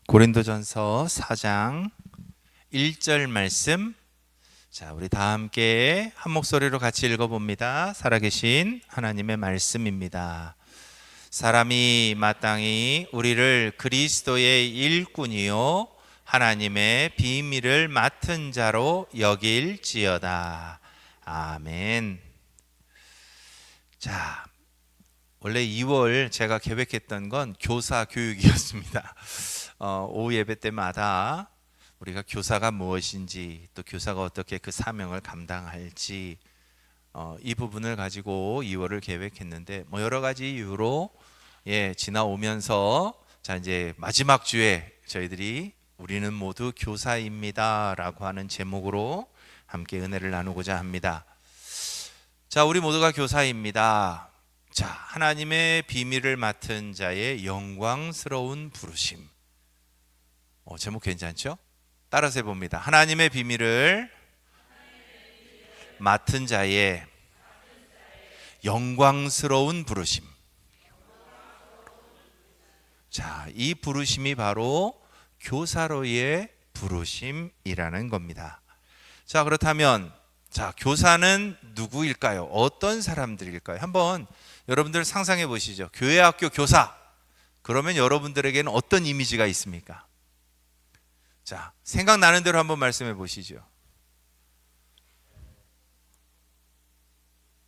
고린도전서 4장 1절 말씀, 자, 우리 다 함께 한 목소리로 같이 읽어봅니다. 살아계신 하나님의 말씀입니다. 사람이 마땅히 우리를 그리스도의 일꾼이요 하나님의 비밀을 맡은 자로 여길지어다. 아멘. 자, 원래 2월 제가 계획했던 건 교사 교육이었습니다. 오후 예배 때마다 우리가 교사가 무엇인지, 또 교사가 어떻게 그 사명을 감당할지, 이 부분을 가지고 2월을 계획했는데 여러 가지 이유로 지나오면서 자, 이제 마지막 주에 저희들이 우리는 모두 교사입니다라고 하는 제목으로 함께 은혜를 나누고자 합니다. 자, 우리 모두가 교사입니다. 자, 하나님의 비밀을 맡은 자의 영광스러운 부르심. 제목 괜찮죠? 따라서 해봅니다. 하나님의 비밀을 맡은 자의 영광스러운 부르심. 자, 이 부르심이 바로 교사로의 부르심이라는 겁니다. 자, 그렇다면 자, 교사는 누구일까요? 어떤 사람들일까요? 한번 여러분들 상상해 보시죠. 교회 학교 교사. 그러면 여러분들에게는 어떤 이미지가 있습니까? 자, 생각나는 대로 한번 말씀해 보시죠.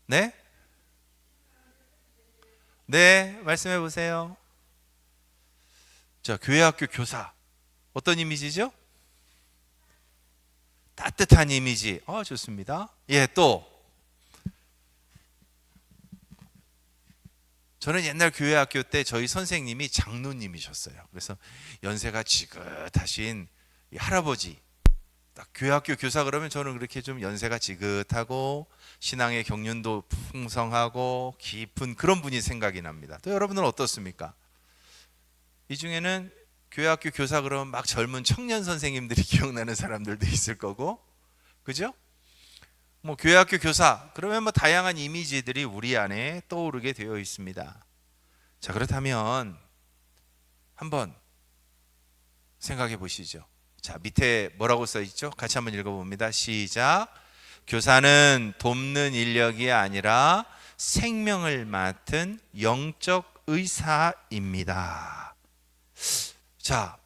네? 네, 말씀해 보세요. 자, 교회 학교 교사. 어떤 이미지죠? 따뜻한 이미지. 좋습니다. 또 저는 옛날 교회 학교 때 저희 선생님이 장로님이셨어요. 그래서 연세가 지긋하신 이 할아버지, 딱 교회 학교 교사 그러면 저는 그렇게 좀 연세가 지긋하고 신앙의 경륜도 풍성하고 깊은 그런 분이 생각이 납니다. 또 여러분은 어떻습니까? 이 중에는 교회 학교 교사 그러면 막 젊은 청년 선생님들이 기억나는 사람들도 있을 거고, 그죠? 교회 학교 교사 그러면 다양한 이미지들이 우리 안에 떠오르게 되어 있습니다. 자, 그렇다면 한번 생각해 보시죠. 자, 밑에 뭐라고 써 있죠? 같이 한번 읽어봅니다. 시작. 교사는 돕는 인력이 아니라 생명을 맡은 영적 의사입니다. 자,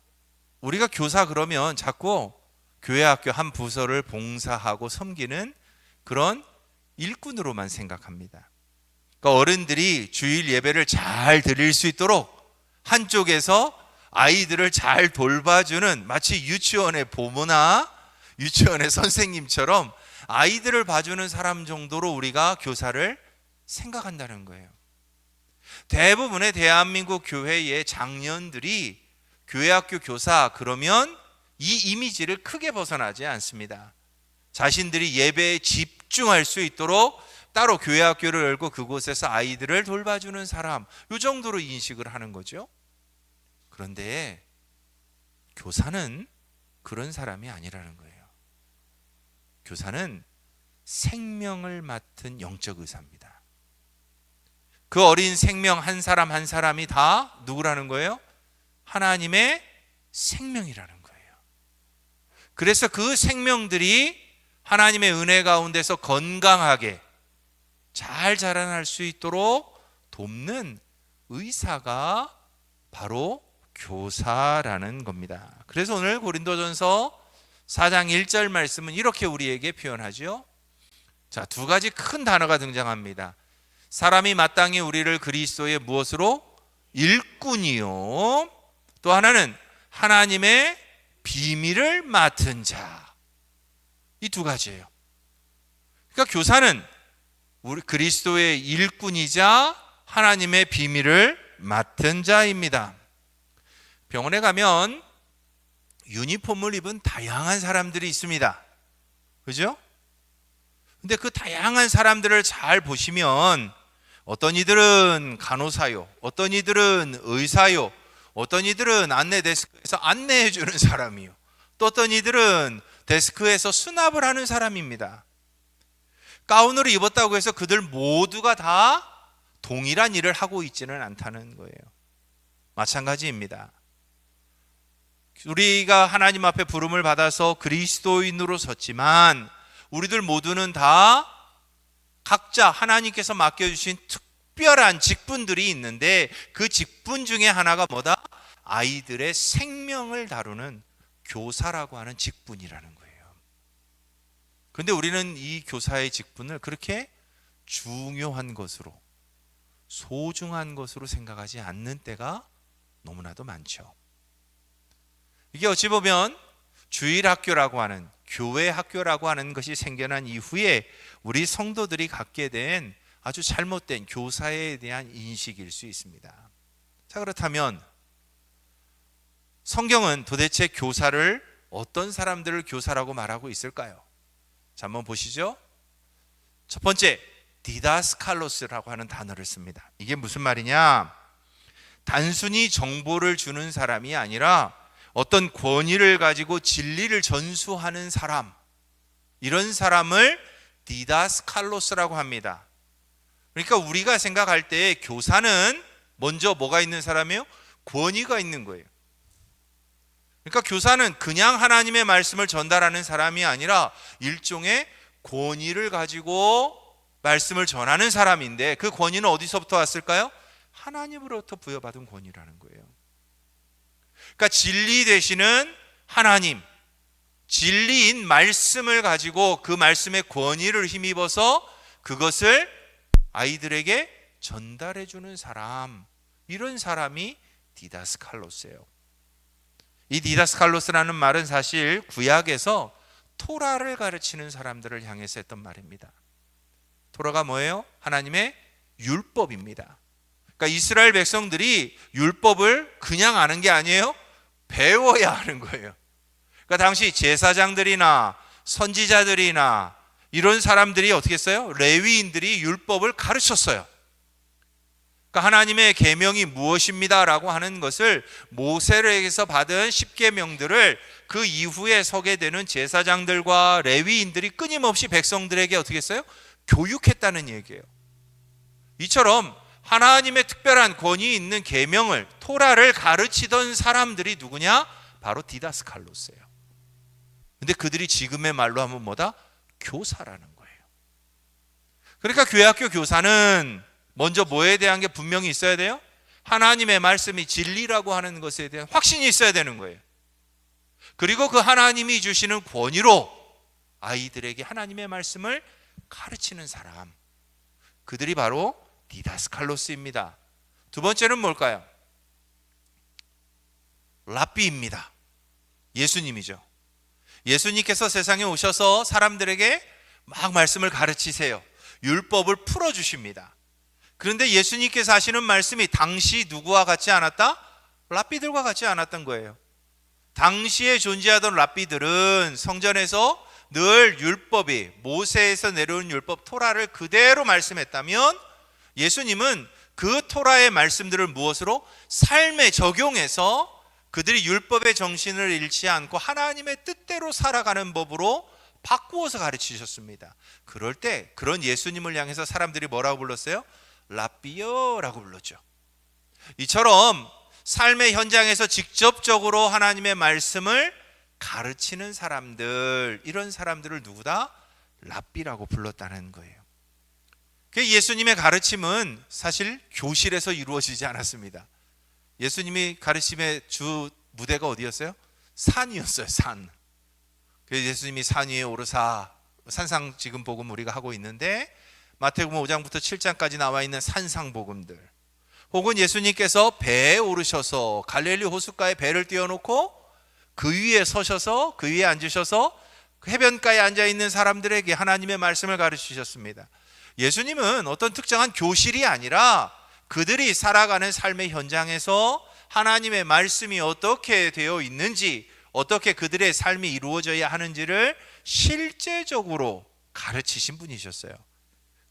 우리가 교사 그러면 자꾸 교회 학교 한 부서를 봉사하고 섬기는 그런 일꾼으로만 생각합니다. 그러니까 어른들이 주일 예배를 잘 드릴 수 있도록 한쪽에서 아이들을 잘 돌봐주는, 마치 유치원의 보모나 유치원의 선생님처럼 아이들을 봐주는 사람 정도로 우리가 교사를 생각한다는 거예요. 대부분의 대한민국 교회의 장년들이 교회 학교 교사 그러면 이 이미지를 크게 벗어나지 않습니다. 자신들이 예배에 집중할 수 있도록 따로 교회 학교를 열고 그곳에서 아이들을 돌봐주는 사람, 이 정도로 인식을 하는 거죠. 그런데 교사는 그런 사람이 아니라는 거예요. 교사는 생명을 맡은 영적 의사입니다. 그 어린 생명 한 사람 한 사람이 다 누구라는 거예요? 하나님의 생명이라는 거예요. 그래서 그 생명들이 하나님의 은혜 가운데서 건강하게 잘 자라날 수 있도록 돕는 의사가 바로 교사라는 겁니다. 그래서 오늘 고린도전서 4장 1절 말씀은 이렇게 우리에게 표현하죠. 자, 두 가지 큰 단어가 등장합니다. 사람이 마땅히 우리를 그리스도의 무엇으로? 일꾼이요, 또 하나는 하나님의 비밀을 맡은 자. 이 두 가지예요. 그러니까 교사는 우리 그리스도의 일꾼이자 하나님의 비밀을 맡은 자입니다. 병원에 가면 유니폼을 입은 다양한 사람들이 있습니다. 그죠? 근데 그 다양한 사람들을 잘 보시면 어떤 이들은 간호사요, 어떤 이들은 의사요, 어떤 이들은 안내 데스크에서 안내해 주는 사람이요, 또 어떤 이들은 데스크에서 수납을 하는 사람입니다. 가운을 입었다고 해서 그들 모두가 다 동일한 일을 하고 있지는 않다는 거예요. 마찬가지입니다. 우리가 하나님 앞에 부름을 받아서 그리스도인으로 섰지만 우리들 모두는 다 각자 하나님께서 맡겨주신 특별한 직분들이 있는데 그 직분 중에 하나가 뭐다? 아이들의 생명을 다루는 교사라고 하는 직분이라는 거예요. 그런데 우리는 이 교사의 직분을 그렇게 중요한 것으로, 소중한 것으로 생각하지 않는 때가 너무나도 많죠. 이게 어찌 보면 주일학교라고 하는, 교회 학교라고 하는 것이 생겨난 이후에 우리 성도들이 갖게 된 아주 잘못된 교사에 대한 인식일 수 있습니다. 자, 그렇다면 성경은 도대체 교사를 어떤 사람들을 교사라고 말하고 있을까요? 자, 한번 보시죠. 첫 번째, 디다스칼로스라고 하는 단어를 씁니다. 이게 무슨 말이냐? 단순히 정보를 주는 사람이 아니라 어떤 권위를 가지고 진리를 전수하는 사람, 이런 사람을 디다스칼로스라고 합니다. 그러니까 우리가 생각할 때 교사는 먼저 뭐가 있는 사람이에요? 권위가 있는 거예요. 그러니까 교사는 그냥 하나님의 말씀을 전달하는 사람이 아니라 일종의 권위를 가지고 말씀을 전하는 사람인데 그 권위는 어디서부터 왔을까요? 하나님으로부터 부여받은 권위라는 거예요. 그러니까 진리 되시는 하나님, 진리인 말씀을 가지고 그 말씀의 권위를 힘입어서 그것을 아이들에게 전달해 주는 사람, 이런 사람이 디다스칼로스예요. 이 디다스칼로스라는 말은 사실 구약에서 토라를 가르치는 사람들을 향해서 했던 말입니다. 토라가 뭐예요? 하나님의 율법입니다. 그러니까 이스라엘 백성들이 율법을 그냥 아는 게 아니에요. 배워야 하는 거예요. 그러니까 당시 제사장들이나 선지자들이나 이런 사람들이 어떻게 했어요? 레위인들이 율법을 가르쳤어요. 그러니까 하나님의 계명이 무엇입니다라고 하는 것을 모세에게서 받은 10계명들을 그 이후에 서게 되는 제사장들과 레위인들이 끊임없이 백성들에게 어떻게 했어요? 교육했다는 얘기예요. 이처럼 하나님의 특별한 권위 있는 계명을, 토라를 가르치던 사람들이 누구냐? 바로 디다스칼로스예요. 근데 그들이 지금의 말로 하면 뭐다? 교사라는 거예요. 그러니까 교회학교 교사는 먼저 뭐에 대한 게 분명히 있어야 돼요? 하나님의 말씀이 진리라고 하는 것에 대한 확신이 있어야 되는 거예요. 그리고 그 하나님이 주시는 권위로 아이들에게 하나님의 말씀을 가르치는 사람, 그들이 바로 디다스칼로스입니다. 두 번째는 뭘까요? 랍비입니다. 예수님이죠. 예수님께서 세상에 오셔서 사람들에게 막 말씀을 가르치세요. 율법을 풀어주십니다. 그런데 예수님께서 하시는 말씀이 당시 누구와 같지 않았다? 랍비들과 같지 않았던 거예요. 당시에 존재하던 랍비들은 성전에서 늘 율법이, 모세에서 내려온 율법 토라를 그대로 말씀했다면 예수님은 그 토라의 말씀들을 무엇으로? 삶에 적용해서 그들이 율법의 정신을 잃지 않고 하나님의 뜻대로 살아가는 법으로 바꾸어서 가르치셨습니다. 그럴 때 그런 예수님을 향해서 사람들이 뭐라고 불렀어요? 랍비여라고 불렀죠. 이처럼 삶의 현장에서 직접적으로 하나님의 말씀을 가르치는 사람들, 이런 사람들을 누구다? 랍비라고 불렀다는 거예요. 예수님의 가르침은 사실 교실에서 이루어지지 않았습니다. 예수님이 가르침의 주 무대가 어디였어요? 산이었어요. 산. 그래서 예수님이 산 위에 오르사, 산상 지금 복음 우리가 하고 있는데 마태복음 5장부터 7장까지 나와 있는 산상복음들, 혹은 예수님께서 배에 오르셔서 갈릴리 호숫가에 배를 띄워놓고 그 위에 서셔서 그 위에 앉으셔서 해변가에 앉아있는 사람들에게 하나님의 말씀을 가르치셨습니다. 예수님은 어떤 특정한 교실이 아니라 그들이 살아가는 삶의 현장에서 하나님의 말씀이 어떻게 되어 있는지, 어떻게 그들의 삶이 이루어져야 하는지를 실제적으로 가르치신 분이셨어요.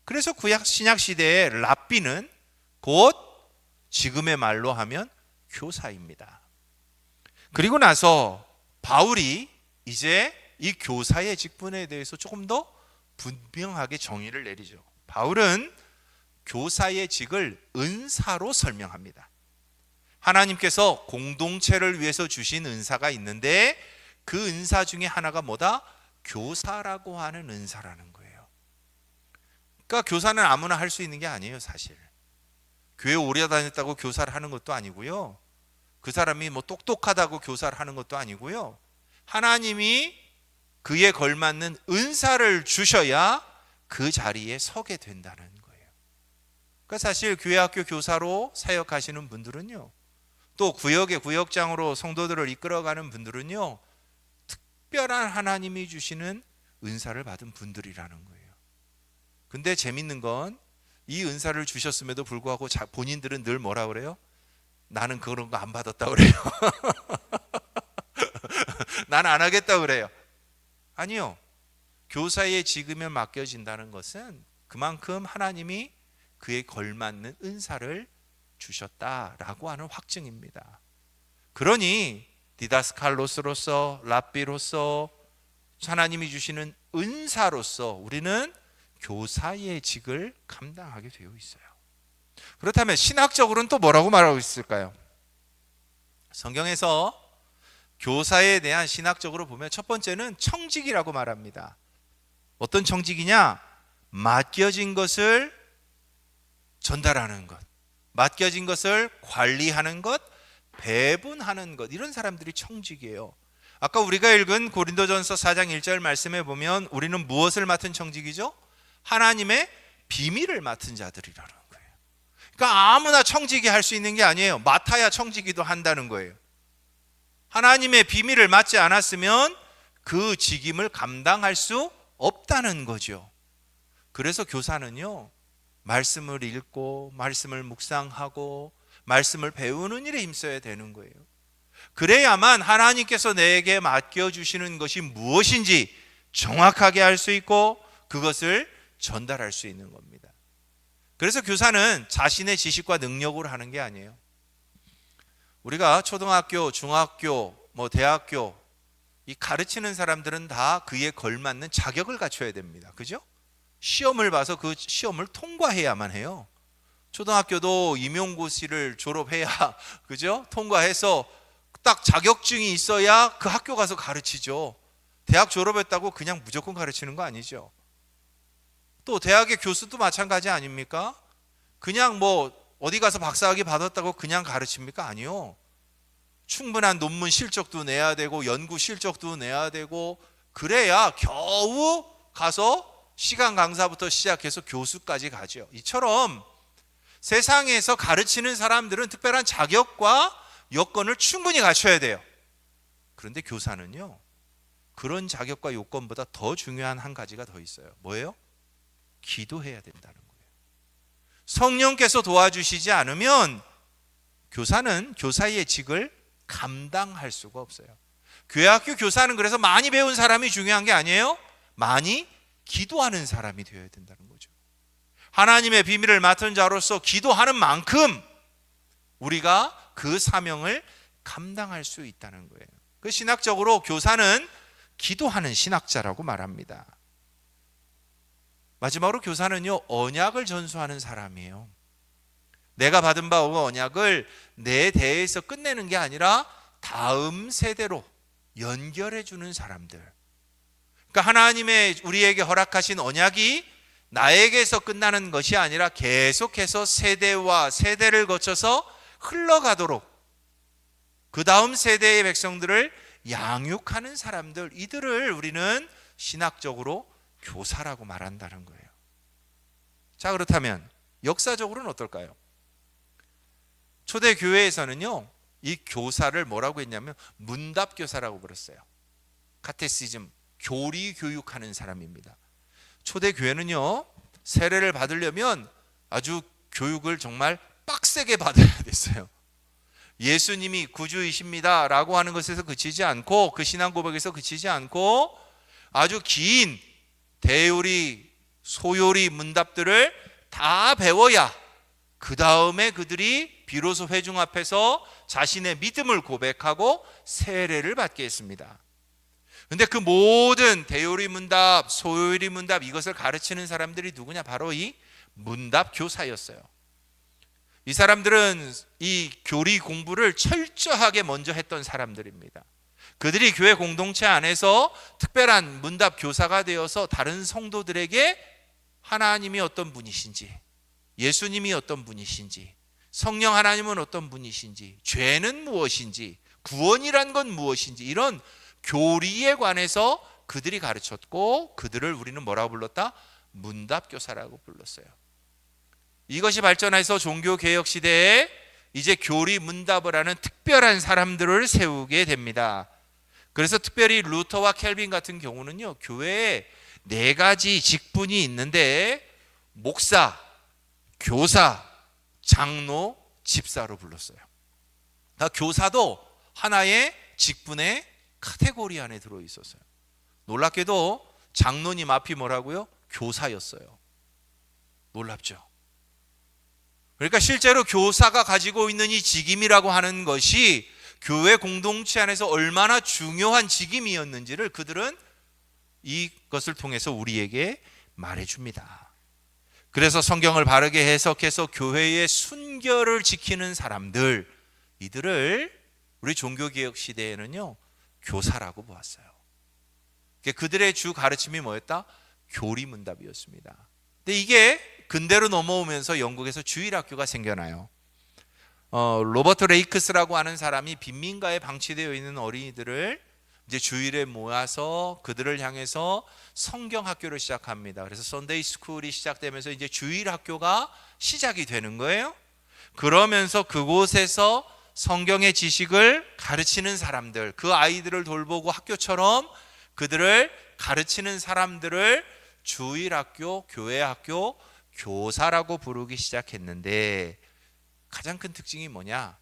그래서 구약 신약 시대의 랍비는 곧 지금의 말로 하면 교사입니다. 그리고 나서 바울이 이제 이 교사의 직분에 대해서 조금 더 분명하게 정의를 내리죠. 바울은 교사의 직을 은사로 설명합니다. 하나님께서 공동체를 위해서 주신 은사가 있는데 그 은사 중에 하나가 뭐다? 교사라고 하는 은사라는 거예요. 그러니까 교사는 아무나 할 수 있는 게 아니에요. 사실 교회 오래 다녔다고 교사를 하는 것도 아니고요, 그 사람이 뭐 똑똑하다고 교사를 하는 것도 아니고요, 하나님이 그에 걸맞는 은사를 주셔야 그 자리에 서게 된다는 거예요. 그러니까 사실 교회학교 교사로 사역하시는 분들은요, 또 구역의 구역장으로 성도들을 이끌어가는 분들은요, 특별한 하나님이 주시는 은사를 받은 분들이라는 거예요. 근데 재밌는 건 이 은사를 주셨음에도 불구하고 본인들은 늘 뭐라 그래요? 나는 그런 거 안 받았다 그래요. 나는 안 하겠다 그래요. 아니요. 교사의 직임에 맡겨진다는 것은 그만큼 하나님이 그에 걸맞는 은사를 주셨다라고 하는 확증입니다. 그러니 디다스칼로스로서, 랍비로서, 하나님이 주시는 은사로서 우리는 교사의 직을 감당하게 되어 있어요. 그렇다면 신학적으로는 또 뭐라고 말하고 있을까요? 성경에서 교사에 대한 신학적으로 보면 첫 번째는 청직이라고 말합니다. 어떤 청직이냐? 맡겨진 것을 전달하는 것, 맡겨진 것을 관리하는 것, 배분하는 것, 이런 사람들이 청직이에요. 아까 우리가 읽은 고린도전서 4장 1절 말씀에 보면 우리는 무엇을 맡은 청직이죠? 하나님의 비밀을 맡은 자들이라는 거예요. 그러니까 아무나 청지기 할 수 있는 게 아니에요. 맡아야 청지기도 한다는 거예요. 하나님의 비밀을 맡지 않았으면 그 직임을 감당할 수 없다는 거죠. 그래서 교사는요, 말씀을 읽고 말씀을 묵상하고 말씀을 배우는 일에 힘써야 되는 거예요. 그래야만 하나님께서 내게 맡겨주시는 것이 무엇인지 정확하게 알 수 있고 그것을 전달할 수 있는 겁니다. 그래서 교사는 자신의 지식과 능력으로 하는 게 아니에요. 우리가 초등학교, 중학교, 대학교 이 가르치는 사람들은 다 그에 걸맞는 자격을 갖춰야 됩니다. 그죠? 시험을 봐서 그 시험을 통과해야만 해요. 초등학교도 임용고시를 졸업해야 그죠? 통과해서 딱 자격증이 있어야 그 학교 가서 가르치죠. 대학 졸업했다고 그냥 무조건 가르치는 거 아니죠. 또 대학의 교수도 마찬가지 아닙니까? 그냥 어디 가서 박사학위 받았다고 그냥 가르칩니까? 아니요. 충분한 논문 실적도 내야 되고 연구 실적도 내야 되고 그래야 겨우 가서 시간 강사부터 시작해서 교수까지 가죠. 이처럼 세상에서 가르치는 사람들은 특별한 자격과 여건을 충분히 갖춰야 돼요. 그런데 교사는요, 그런 자격과 요건보다 더 중요한 한 가지가 더 있어요. 뭐예요? 기도해야 된다는 거예요. 성령께서 도와주시지 않으면 교사는 교사의 직을 감당할 수가 없어요. 교회학교 교사는 그래서 많이 배운 사람이 중요한 게 아니에요. 많이 기도하는 사람이 되어야 된다는 거죠. 하나님의 비밀을 맡은 자로서 기도하는 만큼 우리가 그 사명을 감당할 수 있다는 거예요. 그 신학적으로 교사는 기도하는 신학자라고 말합니다. 마지막으로 교사는요, 언약을 전수하는 사람이에요. 내가 받은 바 언약을 내 대에서 끝내는 게 아니라 다음 세대로 연결해 주는 사람들. 그러니까 하나님의 우리에게 허락하신 언약이 나에게서 끝나는 것이 아니라 계속해서 세대와 세대를 거쳐서 흘러가도록 그 다음 세대의 백성들을 양육하는 사람들, 이들을 우리는 신학적으로 교사라고 말한다는 거예요. 자, 그렇다면 역사적으로는 어떨까요? 초대 교회에서는요, 이 교사를 뭐라고 했냐면 문답교사라고 불렀어요. 카테시즘, 교리 교육하는 사람입니다. 초대 교회는요, 세례를 받으려면 아주 교육을 정말 빡세게 받아야 됐어요. 예수님이 구주이십니다 라고 하는 것에서 그치지 않고, 그 신앙 고백에서 그치지 않고 아주 긴 대요리, 소요리 문답들을 다 배워야 그 다음에 그들이 비로소 회중 앞에서 자신의 믿음을 고백하고 세례를 받게 했습니다. 그런데 그 모든 대요리 문답, 소요리 문답, 이것을 가르치는 사람들이 누구냐? 바로 이 문답 교사였어요. 이 사람들은 이 교리 공부를 철저하게 먼저 했던 사람들입니다. 그들이 교회 공동체 안에서 특별한 문답 교사가 되어서 다른 성도들에게 하나님이 어떤 분이신지, 예수님이 어떤 분이신지, 성령 하나님은 어떤 분이신지, 죄는 무엇인지, 구원이란 건 무엇인지, 이런 교리에 관해서 그들이 가르쳤고, 그들을 우리는 뭐라고 불렀다? 문답교사라고 불렀어요. 이것이 발전해서 종교개혁 시대에 이제 교리 문답을 하는 특별한 사람들을 세우게 됩니다. 그래서 특별히 루터와 켈빈 같은 경우는요, 교회에 4가지 직분이 있는데 목사, 교사, 장로, 집사로 불렀어요. 교사도 하나의 직분의 카테고리 안에 들어있었어요. 놀랍게도 장로님 앞이 뭐라고요? 교사였어요. 놀랍죠? 그러니까 실제로 교사가 가지고 있는 이 직임이라고 하는 것이 교회 공동체 안에서 얼마나 중요한 직임이었는지를 그들은 이것을 통해서 우리에게 말해줍니다. 그래서 성경을 바르게 해석해서 교회의 순결을 지키는 사람들, 이들을 우리 종교개혁 시대에는요, 교사라고 보았어요. 그들의 주 가르침이 뭐였다? 교리문답이었습니다. 근데 이게 근대로 넘어오면서 영국에서 주일학교가 생겨나요. 로버트 레이크스라고 하는 사람이 빈민가에 방치되어 있는 어린이들을 이제 주일에 모아서 그들을 향해서 성경 학교를 시작합니다. 그래서 선데이 스쿨이 시작되면서 이제 주일 학교가 시작이 되는 거예요. 그러면서 그곳에서 성경의 지식을 가르치는 사람들, 그 아이들을 돌보고 학교처럼 그들을 가르치는 사람들을 주일학교, 교회학교, 교사라고 부르기 시작했는데, 가장 큰 특징이 뭐냐?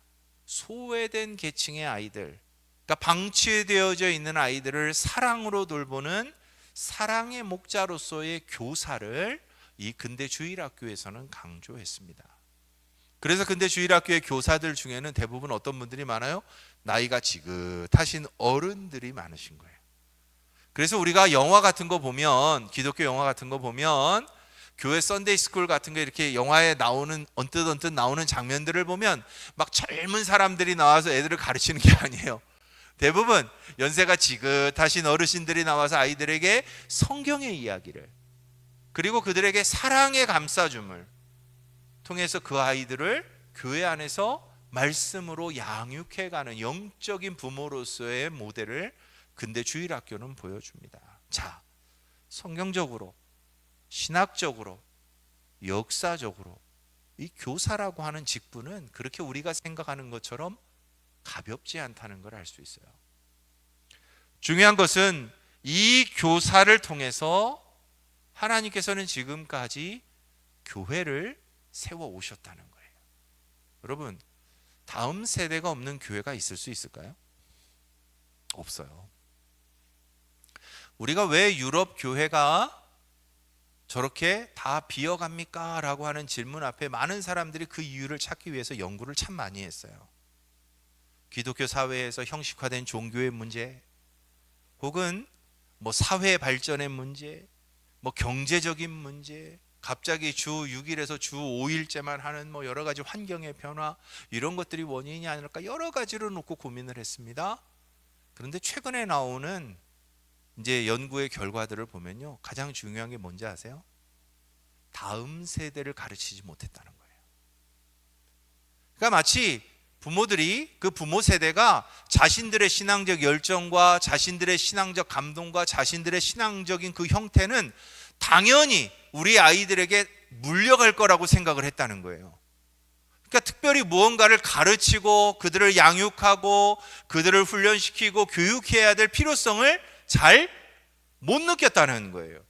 소외된 계층의 아이들, 그러니까 방치되어져 있는 아이들을 사랑으로 돌보는 사랑의 목자로서의 교사를 이 근대 주일학교에서는 강조했습니다. 그래서 근대 주일학교의 교사들 중에는 대부분 어떤 분들이 많아요? 나이가 지긋하신 어른들이 많으신 거예요. 그래서 우리가 영화 같은 거 보면, 기독교 영화 같은 거 보면, 교회 썬데이 스쿨 같은 거 이렇게 영화에 나오는 언뜻 나오는 장면들을 보면 막 젊은 사람들이 나와서 애들을 가르치는 게 아니에요. 대부분 연세가 지긋하신 어르신들이 나와서 아이들에게 성경의 이야기를, 그리고 그들에게 사랑의 감싸줌을 통해서 그 아이들을 교회 안에서 말씀으로 양육해가는 영적인 부모로서의 모델을 근대 주일학교는 보여줍니다. 자, 성경적으로, 신학적으로, 역사적으로 이 교사라고 하는 직분은 그렇게 우리가 생각하는 것처럼 가볍지 않다는 걸 알 수 있어요. 중요한 것은 이 교사를 통해서 하나님께서는 지금까지 교회를 세워 오셨다는 거예요. 여러분, 다음 세대가 없는 교회가 있을 수 있을까요? 없어요. 우리가 왜 유럽 교회가 저렇게 다 비어갑니까? 라고 하는 질문 앞에 많은 사람들이 그 이유를 찾기 위해서 연구를 참 많이 했어요. 기독교 사회에서 형식화된 종교의 문제, 혹은 뭐 사회 발전의 문제, 뭐 경제적인 문제, 갑자기 주 6일에서 주 5일째만 하는 뭐 여러 가지 환경의 변화, 이런 것들이 원인이 아닐까 여러 가지를 놓고 고민을 했습니다. 그런데 최근에 나오는 이제 연구의 결과들을 보면요, 가장 중요한 게 뭔지 아세요? 다음 세대를 가르치지 못했다는 거예요. 그러니까 마치 부모들이, 그 부모 세대가 자신들의 신앙적 열정과 자신들의 신앙적 감동과 자신들의 신앙적인 그 형태는 당연히 우리 아이들에게 물려갈 거라고 생각을 했다는 거예요. 그러니까 특별히 무언가를 가르치고 그들을 양육하고 그들을 훈련시키고 교육해야 될 필요성을 잘 못 느꼈다는 거예요.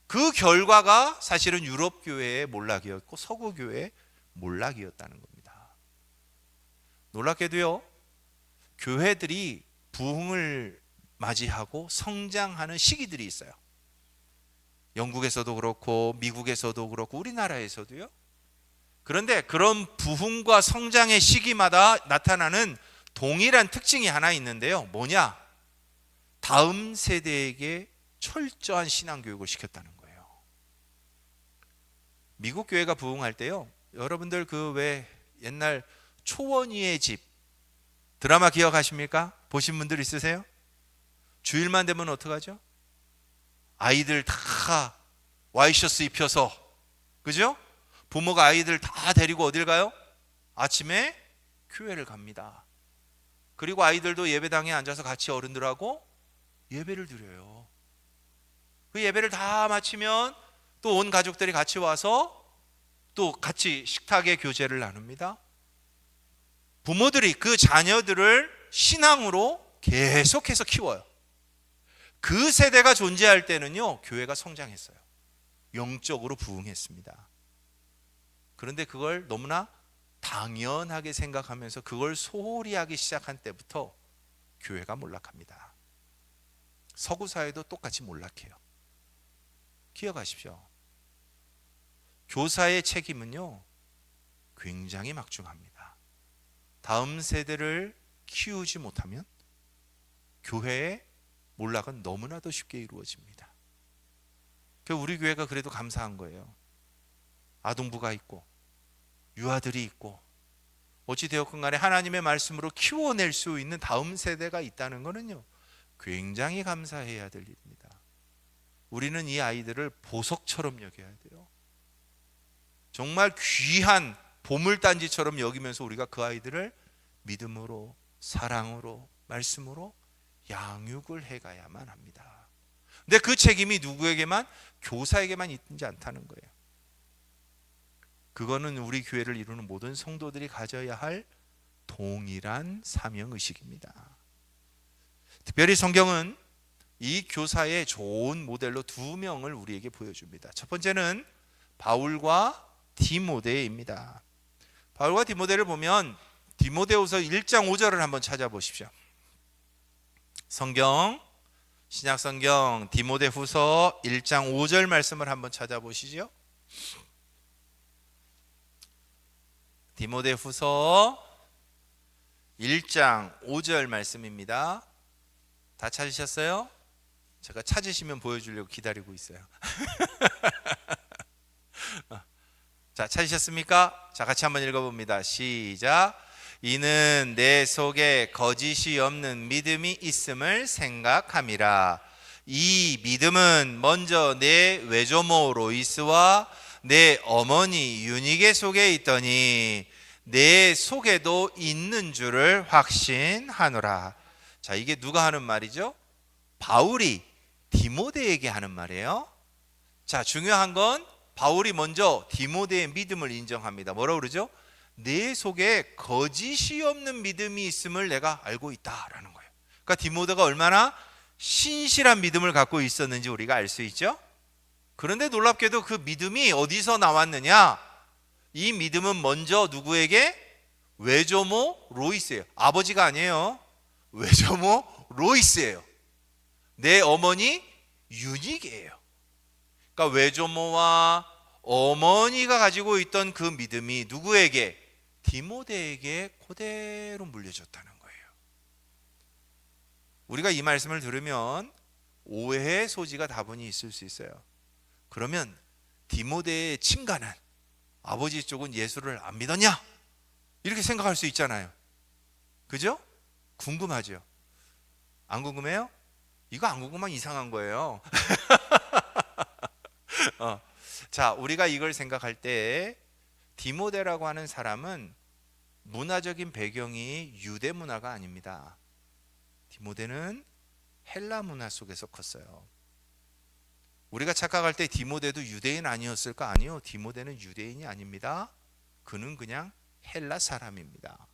그 결과가 사실은 유럽 교회의 몰락이었고 서구 교회의 몰락이었다는 겁니다. 놀랍게도요, 교회들이 부흥을 맞이하고 성장하는 시기들이 있어요. 영국에서도 그렇고 미국에서도 그렇고 우리나라에서도요. 그런데 그런 부흥과 성장의 시기마다 나타나는 동일한 특징이 하나 있는데요. 뭐냐? 다음 세대에게 철저한 신앙교육을 시켰다는 거예요. 미국 교회가 부흥할 때요, 여러분들 그 왜 옛날 초원이의 집 드라마 기억하십니까? 보신 분들 있으세요? 주일만 되면 어떡하죠? 아이들 다 와이셔츠 입혀서, 그죠? 부모가 아이들 다 데리고 어딜 가요? 아침에 교회를 갑니다. 그리고 아이들도 예배당에 앉아서 같이 어른들하고 예배를 드려요. 그 예배를 다 마치면 또 온 가족들이 같이 와서 또 같이 식탁에 교제를 나눕니다. 부모들이 그 자녀들을 신앙으로 계속해서 키워요. 그 세대가 존재할 때는요, 교회가 성장했어요. 영적으로 부흥했습니다. 그런데 그걸 너무나 당연하게 생각하면서 그걸 소홀히 하기 시작한 때부터 교회가 몰락합니다. 서구 사회도 똑같이 몰락해요. 기억하십시오. 교사의 책임은요, 굉장히 막중합니다. 다음 세대를 키우지 못하면 교회의 몰락은 너무나도 쉽게 이루어집니다. 우리 교회가 그래도 감사한 거예요. 아동부가 있고 유아들이 있고 어찌되었건 간에 하나님의 말씀으로 키워낼 수 있는 다음 세대가 있다는 것은요, 굉장히 감사해야 될 일입니다. 우리는 이 아이들을 보석처럼 여겨야 돼요. 정말 귀한 보물단지처럼 여기면서 우리가 그 아이들을 믿음으로, 사랑으로, 말씀으로 양육을 해가야만 합니다. 근데 그 책임이 누구에게만, 교사에게만 있지 않다는 거예요. 그거는 우리 교회를 이루는 모든 성도들이 가져야 할 동일한 사명의식입니다. 특별히 성경은 이 교사의 좋은 모델로 두 명을 우리에게 보여줍니다. 첫 번째는 바울과 디모데입니다. 바울과 디모데를 보면 디모데후서 1장 5절을 한번 찾아보십시오. 성경, 신약성경 디모데후서 1장 5절 말씀을 한번 찾아보시죠. 디모데후서 1장 5절 말씀입니다. 다 찾으셨어요? 제가 찾으시면 보여주려고 기다리고 있어요. 자, 찾으셨습니까? 자, 같이 한번 읽어봅니다. 시작. 이는 내 속에 거짓이 없는 믿음이 있음을 생각함이라. 이 믿음은 먼저 내 외조모 로이스와 내 어머니 유니게 속에 있더니 내 속에도 있는 줄을 확신하노라. 자, 이게 누가 하는 말이죠? 바울이 디모데에게 하는 말이에요. 자, 중요한 건 바울이 먼저 디모데의 믿음을 인정합니다. 뭐라고 그러죠? 내 속에 거짓이 없는 믿음이 있음을 내가 알고 있다라는 거예요. 그러니까 디모데가 얼마나 신실한 믿음을 갖고 있었는지 우리가 알 수 있죠. 그런데 놀랍게도 그 믿음이 어디서 나왔느냐? 이 믿음은 먼저 누구에게? 외조모 로이스예요. 아버지가 아니에요. 외조모 로이스예요. 내 어머니 유닉이에요. 그러니까 외조모와 어머니가 가지고 있던 그 믿음이 누구에게? 디모데에게 그대로 물려줬다는 거예요. 우리가 이 말씀을 들으면 오해의 소지가 다분히 있을 수 있어요. 그러면 디모데의 친가는, 아버지 쪽은 예수를 안 믿었냐? 이렇게 생각할 수 있잖아요. 그죠? 궁금하죠? 안 궁금해요? 이거 안 궁금하면 이상한 거예요. 자, 우리가 이걸 생각할 때 디모데라고 하는 사람은 문화적인 배경이 유대 문화가 아닙니다. 디모데는 헬라 문화 속에서 컸어요. 우리가 착각할 때 디모데도 유대인 아니었을까? 아니요, 디모데는 유대인이 아닙니다. 그는 그냥 헬라 사람입니다.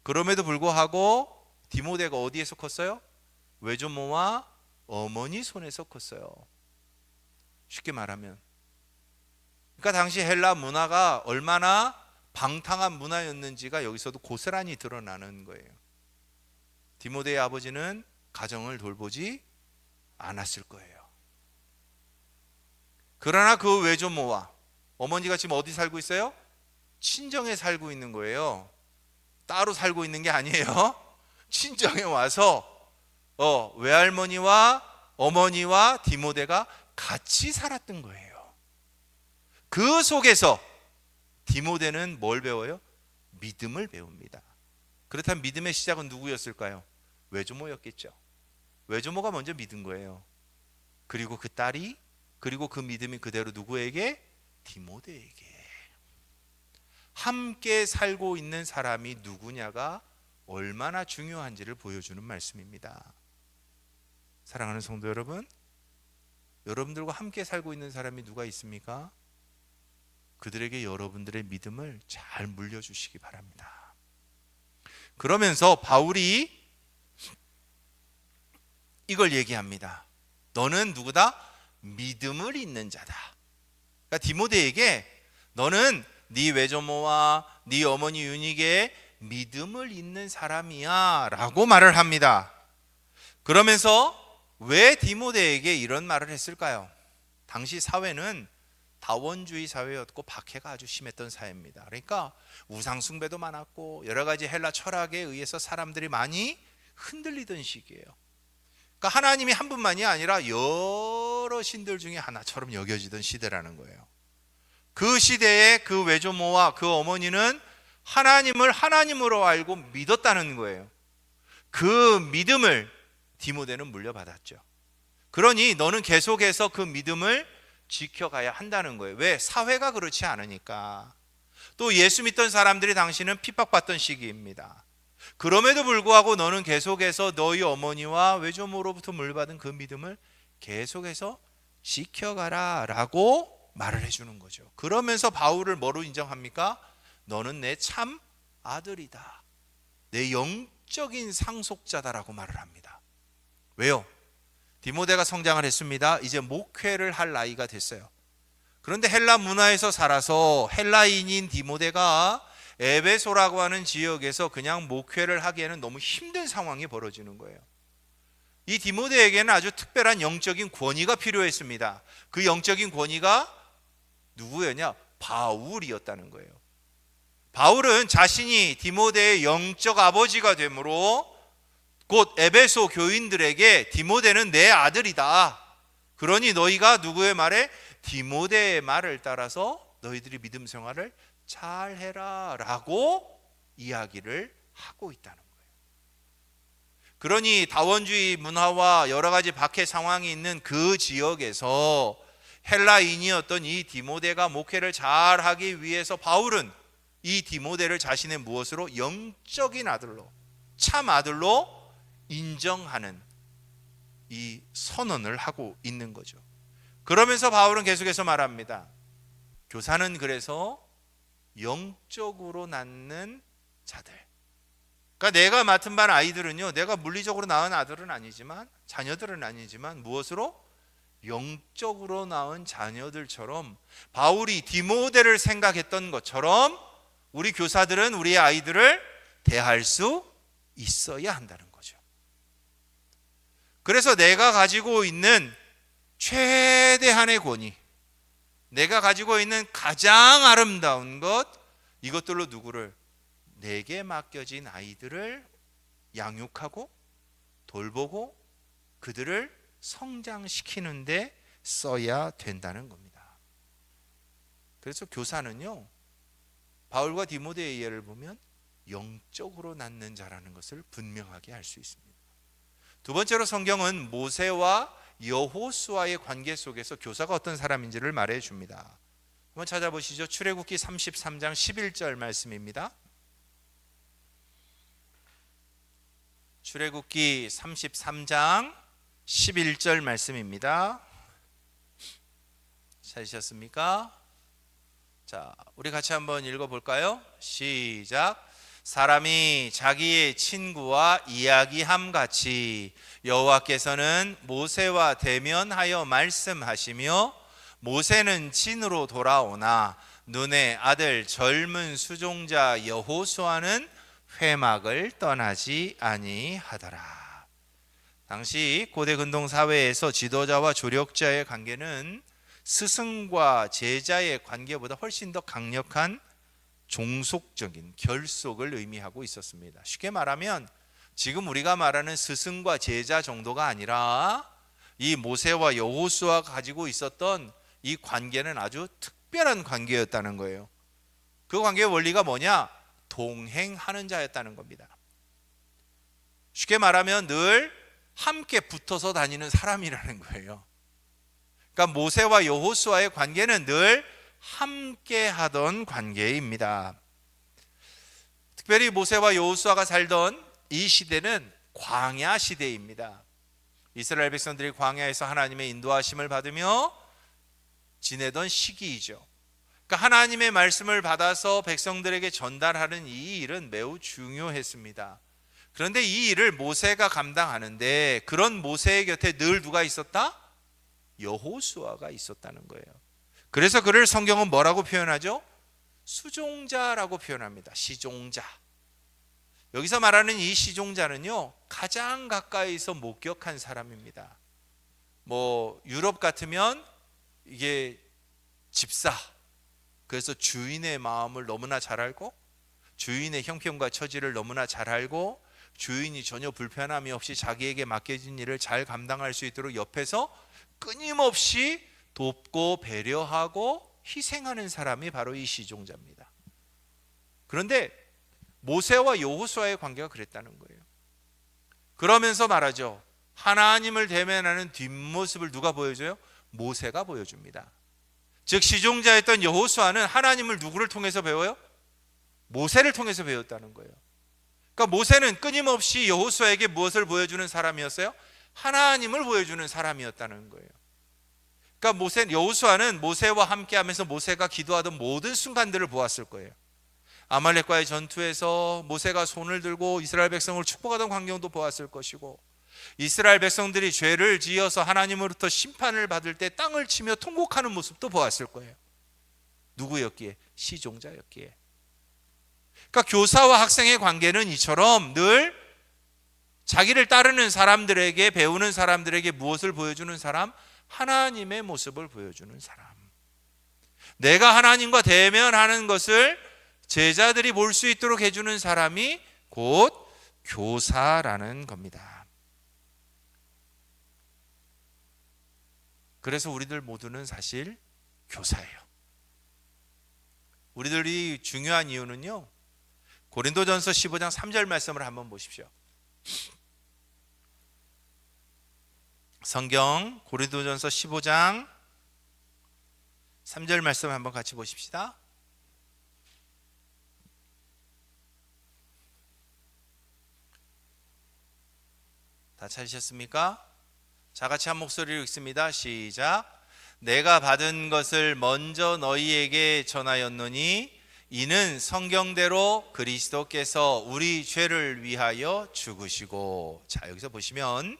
그럼에도 불구하고 디모데가 어디에서 컸어요? 외조모와 어머니 손에서 컸어요. 쉽게 말하면, 그러니까 당시 헬라 문화가 얼마나 방탕한 문화였는지가 여기서도 고스란히 드러나는 거예요. 디모데의 아버지는 가정을 돌보지 않았을 거예요. 그러나 그 외조모와 어머니가 지금 어디 살고 있어요? 친정에 살고 있는 거예요. 따로 살고 있는 게 아니에요. 친정에 와서 외할머니와 어머니와 디모데가 같이 살았던 거예요. 그 속에서 디모데는 뭘 배워요? 믿음을 배웁니다. 그렇다면 믿음의 시작은 누구였을까요? 외조모였겠죠. 외조모가 먼저 믿은 거예요. 그리고 그 딸이, 그리고 그 믿음이 그대로 누구에게? 디모데에게. 함께 살고 있는 사람이 누구냐가 얼마나 중요한지를 보여주는 말씀입니다. 사랑하는 성도 여러분, 여러분들과 함께 살고 있는 사람이 누가 있습니까? 그들에게 여러분들의 믿음을 잘 물려주시기 바랍니다. 그러면서 바울이 이걸 얘기합니다. 너는 누구다? 믿음을 있는 자다. 그러니까 디모데에게 너는 네 외조모와 네 어머니 유닉에 믿음을 있는 사람이야 라고 말을 합니다. 그러면서 왜 디모데에게 이런 말을 했을까요? 당시 사회는 다원주의 사회였고 박해가 아주 심했던 사회입니다. 그러니까 우상숭배도 많았고 여러 가지 헬라 철학에 의해서 사람들이 많이 흔들리던 시기예요. 그러니까 하나님이 한 분만이 아니라 여러 신들 중에 하나처럼 여겨지던 시대라는 거예요. 그 시대에 그 외조모와 그 어머니는 하나님을 하나님으로 알고 믿었다는 거예요. 그 믿음을 디모데는 물려받았죠. 그러니 너는 계속해서 그 믿음을 지켜가야 한다는 거예요. 왜? 사회가 그렇지 않으니까. 또 예수 믿던 사람들이 당시는 핍박받던 시기입니다. 그럼에도 불구하고 너는 계속해서 너희 어머니와 외조모로부터 물받은 그 믿음을 계속해서 지켜가라 라고 말을 해주는 거죠. 그러면서 바울을 뭐로 인정합니까? 너는 내 참 아들이다, 내 영적인 상속자다라고 말을 합니다. 왜요? 디모데가 성장을 했습니다. 이제 목회를 할 나이가 됐어요. 그런데 헬라 문화에서 살아서 헬라인인 디모데가 에베소라고 하는 지역에서 그냥 목회를 하기에는 너무 힘든 상황이 벌어지는 거예요. 이 디모데에게는 아주 특별한 영적인 권위가 필요했습니다. 그 영적인 권위가 누구였냐? 바울이었다는 거예요. 바울은 자신이 디모데의 영적 아버지가 되므로 곧 에베소 교인들에게 디모데는 내 아들이다. 그러니 너희가 누구의 말에? 디모데의 말을 따라서 너희들이 믿음 생활을 잘 해라 라고 이야기를 하고 있다는 거예요. 그러니 다원주의 문화와 여러 가지 박해 상황이 있는 그 지역에서 헬라인이었던 이 디모데가 목회를 잘 하기 위해서 바울은 이 디모데를 자신의 무엇으로? 영적인 아들로, 참 아들로 인정하는 이 선언을 하고 있는 거죠. 그러면서 바울은 계속해서 말합니다. 교사는 그래서 영적으로 낳는 자들. 그러니까 내가 맡은 반 아이들은요, 내가 물리적으로 낳은 아들은 아니지만, 자녀들은 아니지만 무엇으로? 영적으로 낳은 자녀들처럼 바울이 디모데를 생각했던 것처럼 우리 교사들은 우리의 아이들을 대할 수 있어야 한다는 거죠. 그래서 내가 가지고 있는 최대한의 권위, 내가 가지고 있는 가장 아름다운 것, 이것들로 누구를? 내게 맡겨진 아이들을 양육하고 돌보고 그들을 성장시키는 데 써야 된다는 겁니다. 그래서 교사는요, 바울과 디모데의 예를 보면 영적으로 낳는 자라는 것을 분명하게 알 수 있습니다. 두 번째로 성경은 모세와 여호수아의 관계 속에서 교사가 어떤 사람인지를 말해 줍니다. 한번 찾아보시죠. 출애굽기 33장 11절 말씀입니다. 출애굽기 33장 11절 말씀입니다. 찾으셨습니까? 자, 우리 같이 한번 읽어볼까요? 시작. 사람이 자기의 친구와 이야기함 같이 여호와께서는 모세와 대면하여 말씀하시며 모세는 진으로 돌아오나 눈의 아들 젊은 수종자 여호수아는 회막을 떠나지 아니하더라. 당시 고대 근동 사회에서 지도자와 조력자의 관계는 스승과 제자의 관계보다 훨씬 더 강력한 종속적인 결속을 의미하고 있었습니다. 쉽게 말하면 지금 우리가 말하는 스승과 제자 정도가 아니라 이 모세와 여호수아가 가지고 있었던 이 관계는 아주 특별한 관계였다는 거예요. 그 관계의 원리가 뭐냐? 동행하는 자였다는 겁니다. 쉽게 말하면 늘 함께 붙어서 다니는 사람이라는 거예요. 그러니까 모세와 여호수아의 관계는 늘 함께 하던 관계입니다. 특별히 모세와 여호수아가 살던 이 시대는 광야 시대입니다. 이스라엘 백성들이 광야에서 하나님의 인도하심을 받으며 지내던 시기이죠. 그러니까 하나님의 말씀을 받아서 백성들에게 전달하는 이 일은 매우 중요했습니다. 그런데 이 일을 모세가 감당하는데 그런 모세의 곁에 늘 누가 있었다? 여호수아가 있었다는 거예요. 그래서 그를 성경은 뭐라고 표현하죠? 수종자라고 표현합니다. 시종자. 여기서 말하는 이 시종자는요, 가장 가까이서 목격한 사람입니다. 유럽 같으면 이게 집사, 그래서 주인의 마음을 너무나 잘 알고 주인의 형편과 처지를 너무나 잘 알고 주인이 전혀 불편함이 없이 자기에게 맡겨진 일을 잘 감당할 수 있도록 옆에서 끊임없이 돕고 배려하고 희생하는 사람이 바로 이 시종자입니다. 그런데 모세와 여호수아의 관계가 그랬다는 거예요. 그러면서 말하죠. 하나님을 대면하는 뒷모습을 누가 보여줘요? 모세가 보여줍니다. 즉 시종자였던 여호수아는 하나님을 누구를 통해서 배워요? 모세를 통해서 배웠다는 거예요. 그러니까 모세는 끊임없이 여호수아에게 무엇을 보여주는 사람이었어요? 하나님을 보여주는 사람이었다는 거예요. 그러니까 여호수아는 모세와 함께하면서 모세가 기도하던 모든 순간들을 보았을 거예요. 아말렉과의 전투에서 모세가 손을 들고 이스라엘 백성을 축복하던 광경도 보았을 것이고, 이스라엘 백성들이 죄를 지어서 하나님으로부터 심판을 받을 때 땅을 치며 통곡하는 모습도 보았을 거예요. 누구였기에? 시종자였기에. 그러니까 교사와 학생의 관계는 이처럼 늘 자기를 따르는 사람들에게, 배우는 사람들에게 무엇을 보여주는 사람? 하나님의 모습을 보여주는 사람. 내가 하나님과 대면하는 것을 제자들이 볼 수 있도록 해주는 사람이 곧 교사라는 겁니다. 그래서 우리들 모두는 사실 교사예요. 우리들이 중요한 이유는요, 고린도전서 15장 3절 말씀을 한번 보십시오. 성경 고린도전서 15장 3절 말씀 한번 같이 보십시다. 다 찾으셨습니까? 자, 같이 한 목소리로 읽습니다. 시작. 내가 받은 것을 먼저 너희에게 전하였노니 이는 성경대로 그리스도께서 우리 죄를 위하여 죽으시고. 자, 여기서 보시면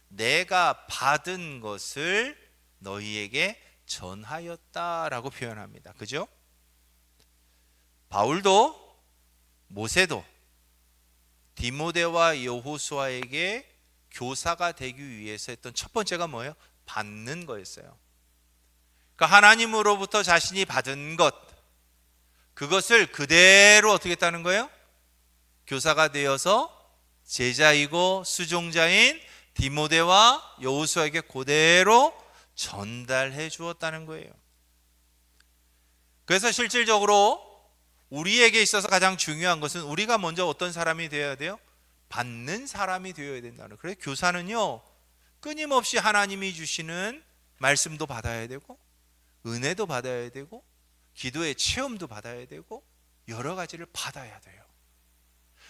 내가 받은 것을 너희에게 전하였다라고 표현합니다. 그죠? 바울도 모세도 디모데와 여호수아에게 교사가 되기 위해서 했던 첫 번째가 뭐예요? 받는 거였어요. 그러니까 하나님으로부터 자신이 받은 것, 그것을 그대로 어떻게 했다는 거예요? 교사가 되어서 제자이고 수종자인 디모데와 여호수아에게 그대로 전달해 주었다는 거예요. 그래서 실질적으로 우리에게 있어서 가장 중요한 것은 우리가 먼저 어떤 사람이 되어야 돼요? 받는 사람이 되어야 된다는 거예요. 그래서 교사는요, 끊임없이 하나님이 주시는 말씀도 받아야 되고 은혜도 받아야 되고 기도의 체험도 받아야 되고 여러 가지를 받아야 돼요.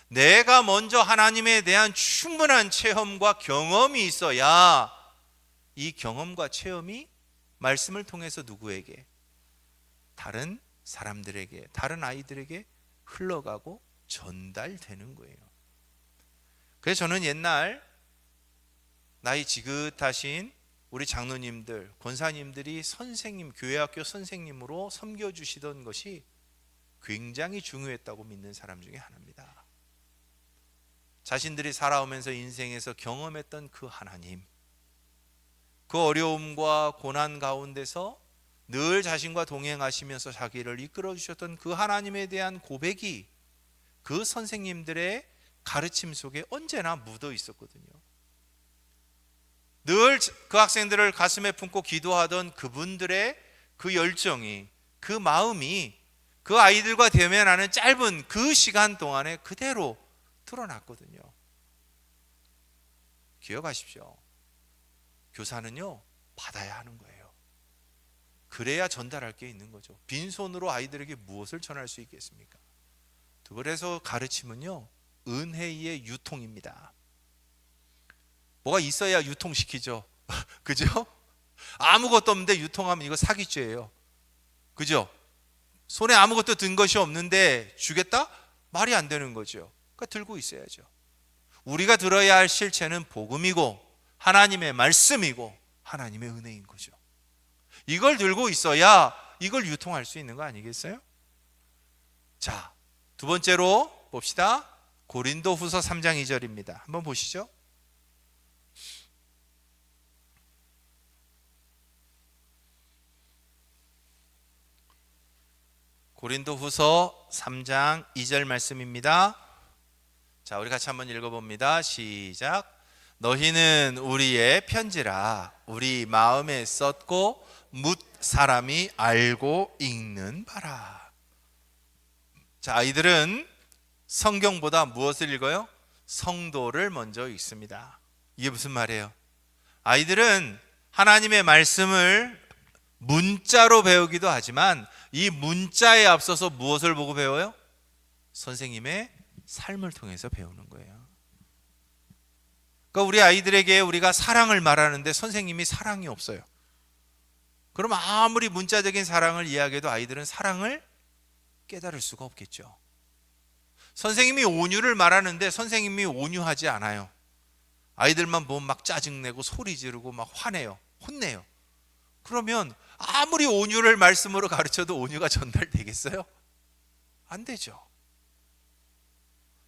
내가 먼저 하나님에 대한 충분한 체험과 경험이 있어야 이 경험과 체험이 말씀을 통해서 누구에게? 다른 사람들에게, 다른 아이들에게 흘러가고 전달되는 거예요. 그래서 저는 옛날 나이 지긋하신 우리 장로님들, 권사님들이 선생님, 교회학교 선생님으로 섬겨주시던 것이 굉장히 중요했다고 믿는 사람 중에 하나입니다. 자신들이 살아오면서 인생에서 경험했던 그 하나님, 그 어려움과 고난 가운데서 늘 자신과 동행하시면서 자기를 이끌어 주셨던 그 하나님에 대한 고백이 그 선생님들의 가르침 속에 언제나 묻어 있었거든요. 늘 그 학생들을 가슴에 품고 기도하던 그분들의 그 열정이, 그 마음이 그 아이들과 대면하는 짧은 그 시간 동안에 그대로 드러났거든요. 기억하십시오. 교사는요, 받아야 하는 거예요. 그래야 전달할 게 있는 거죠. 빈손으로 아이들에게 무엇을 전할 수 있겠습니까? 그래서 가르침은요, 은혜의 유통입니다. 뭐가 있어야 유통시키죠. 그죠? 아무것도 없는데 유통하면 이거 사기죄예요. 그죠? 손에 아무것도 든 것이 없는데 주겠다? 말이 안 되는 거죠. 그러니까 들고 있어야죠. 우리가 들어야 할 실체는 복음이고 하나님의 말씀이고 하나님의 은혜인 거죠. 이걸 들고 있어야 이걸 유통할 수 있는 거 아니겠어요? 자, 두 번째로 봅시다. 고린도후서 3장 2절입니다. 한번 보시죠. 고린도후서 3장 2절 말씀입니다. 자, 우리 같이 한번 읽어봅니다. 시작. 너희는 우리의 편지라 우리 마음에 썼고 뭇 사람이 알고 읽는 바라. 자, 아이들은 성경보다 무엇을 읽어요? 성도를 먼저 읽습니다. 이게 무슨 말이에요? 아이들은 하나님의 말씀을 문자로 배우기도 하지만 이 문자에 앞서서 무엇을 보고 배워요? 선생님의 삶을 통해서 배우는 거예요. 그러니까 우리 아이들에게 우리가 사랑을 말하는데 선생님이 사랑이 없어요. 그럼 아무리 문자적인 사랑을 이야기해도 아이들은 사랑을 깨달을 수가 없겠죠. 선생님이 온유를 말하는데 선생님이 온유하지 않아요. 아이들만 보면 막 짜증내고 소리 지르고 막 화내요. 혼내요. 그러면 아무리 온유를 말씀으로 가르쳐도 온유가 전달되겠어요? 안 되죠.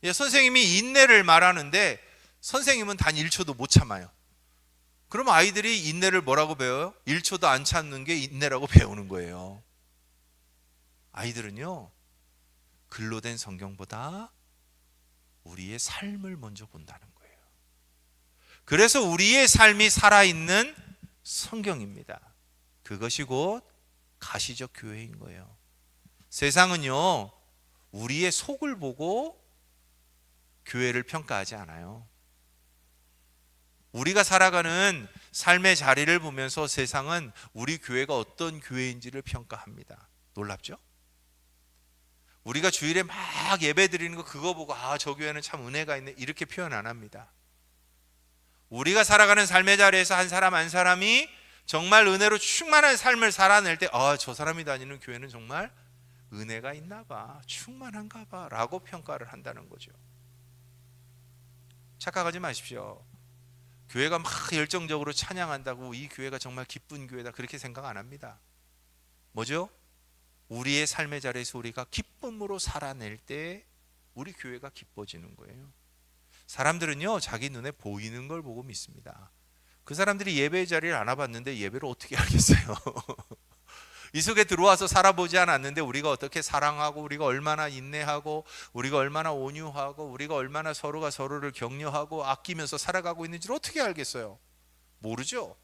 예, 선생님이 인내를 말하는데 선생님은 단 1초도 못 참아요. 그럼 아이들이 인내를 뭐라고 배워요? 1초도 안 참는 게 인내라고 배우는 거예요. 아이들은요, 글로 된 성경보다 우리의 삶을 먼저 본다는 거예요. 그래서 우리의 삶이 살아있는 성경입니다. 그것이 곧 가시적 교회인 거예요. 세상은요, 우리의 속을 보고 교회를 평가하지 않아요. 우리가 살아가는 삶의 자리를 보면서 세상은 우리 교회가 어떤 교회인지를 평가합니다. 놀랍죠? 우리가 주일에 막 예배 드리는 거 그거 보고 아, 저 교회는 참 은혜가 있네 이렇게 표현 안 합니다. 우리가 살아가는 삶의 자리에서 한 사람 한 사람이 정말 은혜로 충만한 삶을 살아낼 때 아, 저 사람이 다니는 교회는 정말 은혜가 있나 봐, 충만한가 봐 라고 평가를 한다는 거죠. 착각하지 마십시오. 교회가 막 열정적으로 찬양한다고 이 교회가 정말 기쁜 교회다 그렇게 생각 안 합니다. 뭐죠? 우리의 삶의 자리에서 우리가 기쁨으로 살아낼 때 우리 교회가 기뻐지는 거예요. 사람들은요, 자기 눈에 보이는 걸 보고 믿습니다. 그 사람들이 예배의 자리를 안 와봤는데 예배를 어떻게 알겠어요? 이 속에 들어와서 살아보지 않았는데 우리가 어떻게 사랑하고 우리가 얼마나 인내하고 우리가 얼마나 온유하고 우리가 얼마나 서로가 서로를 격려하고 아끼면서 살아가고 있는지를 어떻게 알겠어요? 모르죠.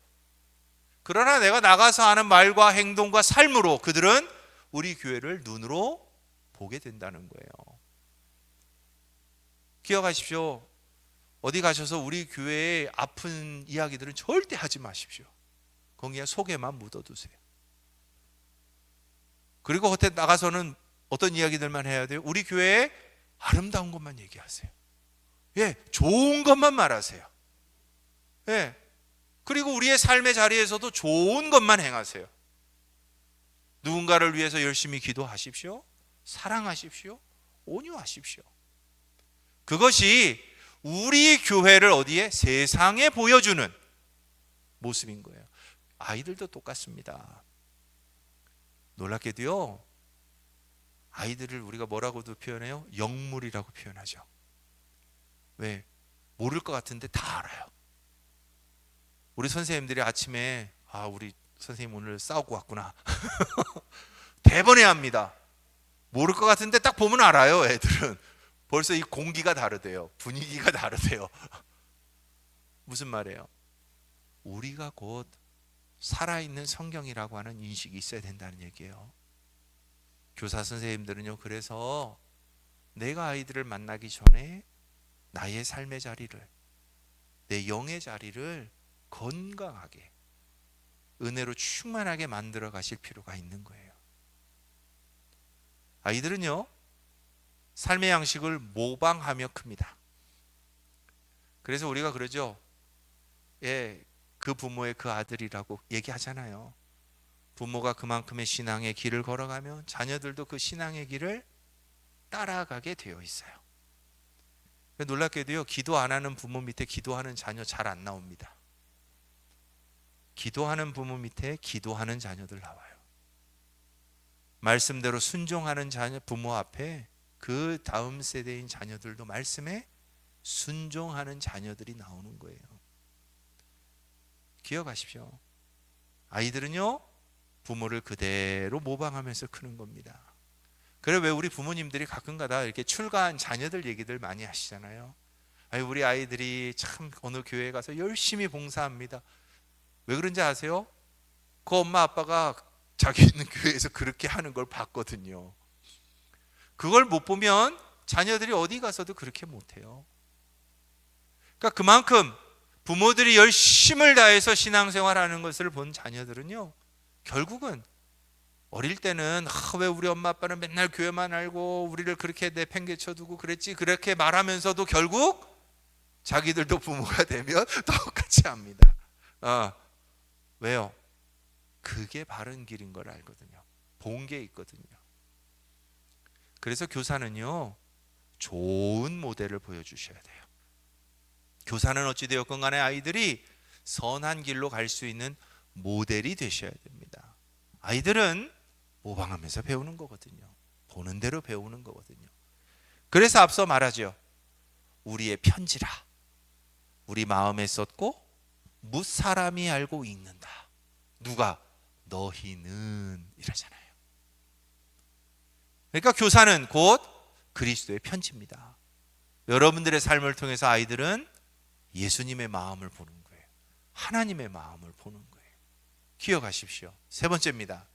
그러나 내가 나가서 하는 말과 행동과 삶으로 그들은 우리 교회를 눈으로 보게 된다는 거예요. 기억하십시오. 어디 가셔서 우리 교회의 아픈 이야기들은 절대 하지 마십시오. 거기에 속에만 묻어두세요. 그리고 그때 나가서는 어떤 이야기들만 해야 돼요? 우리 교회의 아름다운 것만 얘기하세요. 예, 좋은 것만 말하세요. 예, 그리고 우리의 삶의 자리에서도 좋은 것만 행하세요. 누군가를 위해서 열심히 기도하십시오. 사랑하십시오. 온유하십시오. 그것이 우리 교회를 어디에? 세상에 보여주는 모습인 거예요. 아이들도 똑같습니다. 놀랍게도요, 아이들을 우리가 뭐라고도 표현해요? 영물이라고 표현하죠. 왜? 모를 것 같은데 다 알아요. 우리 선생님들이 아침에 아, 우리 선생님 오늘 싸우고 왔구나 대번에 합니다. 모를 것 같은데 딱 보면 알아요. 애들은 벌써 이 공기가 다르대요. 분위기가 다르대요. 무슨 말이에요? 우리가 곧 살아있는 성경이라고 하는 인식이 있어야 된다는 얘기예요. 교사 선생님들은요, 그래서 내가 아이들을 만나기 전에 나의 삶의 자리를, 내 영의 자리를 건강하게 은혜로 충만하게 만들어 가실 필요가 있는 거예요. 아이들은요, 삶의 양식을 모방하며 큽니다. 그래서 우리가 그러죠. 예, 그 부모의 그 아들이라고 얘기하잖아요. 부모가 그만큼의 신앙의 길을 걸어가면 자녀들도 그 신앙의 길을 따라가게 되어 있어요. 놀랍게도요, 기도 안 하는 부모 밑에 기도하는 자녀 잘 안 나옵니다. 기도하는 부모 밑에 기도하는 자녀들 나와요. 말씀대로 순종하는 자녀 부모 앞에 그 다음 세대인 자녀들도 말씀에 순종하는 자녀들이 나오는 거예요. 기억하십시오. 아이들은요, 부모를 그대로 모방하면서 크는 겁니다. 그래, 왜 우리 부모님들이 가끔가다 이렇게 출가한 자녀들 얘기들 많이 하시잖아요. 아니, 우리 아이들이 참 어느 교회에 가서 열심히 봉사합니다. 왜 그런지 아세요? 그 엄마 아빠가 자기 있는 교회에서 그렇게 하는 걸 봤거든요. 그걸 못 보면 자녀들이 어디 가서도 그렇게 못해요. 그러니까 그만큼 부모들이 열심을 다해서 신앙생활하는 것을 본 자녀들은요, 결국은 어릴 때는 왜 우리 엄마 아빠는 맨날 교회만 알고 우리를 그렇게 내팽개쳐두고 그랬지, 그렇게 말하면서도 결국 자기들도 부모가 되면 똑같이 합니다. 왜요? 그게 바른 길인 걸 알거든요. 본 게 있거든요. 그래서 교사는요, 좋은 모델을 보여주셔야 돼요. 교사는 어찌되었건 간에 아이들이 선한 길로 갈 수 있는 모델이 되셔야 됩니다. 아이들은 모방하면서 배우는 거거든요. 보는 대로 배우는 거거든요. 그래서 앞서 말하죠. 우리의 편지라 우리 마음에 썼고 무사람이 알고 읽는다. 누가? 너희는 이러잖아요. 그러니까 교사는 곧 그리스도의 편지입니다. 여러분들의 삶을 통해서 아이들은 예수님의 마음을 보는 거예요. 하나님의 마음을 보는 거예요. 기억하십시오. 세 번째입니다.